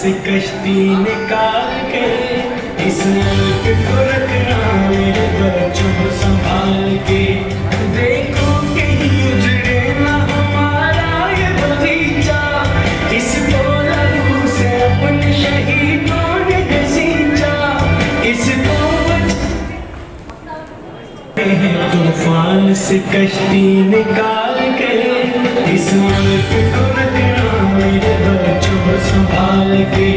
से कश्ती निकाल के इस मुल्क को रखना मेरे बच्चों को संभाल के। देखो कहीं उजड़े ना हमारा ये बगीचा, इसको लहू से अपने शहीदों ने सींचा। इसको तूफान से कश्ती निकाल के इस मुल्क को रखना मेरे बच्चों को संभाल के।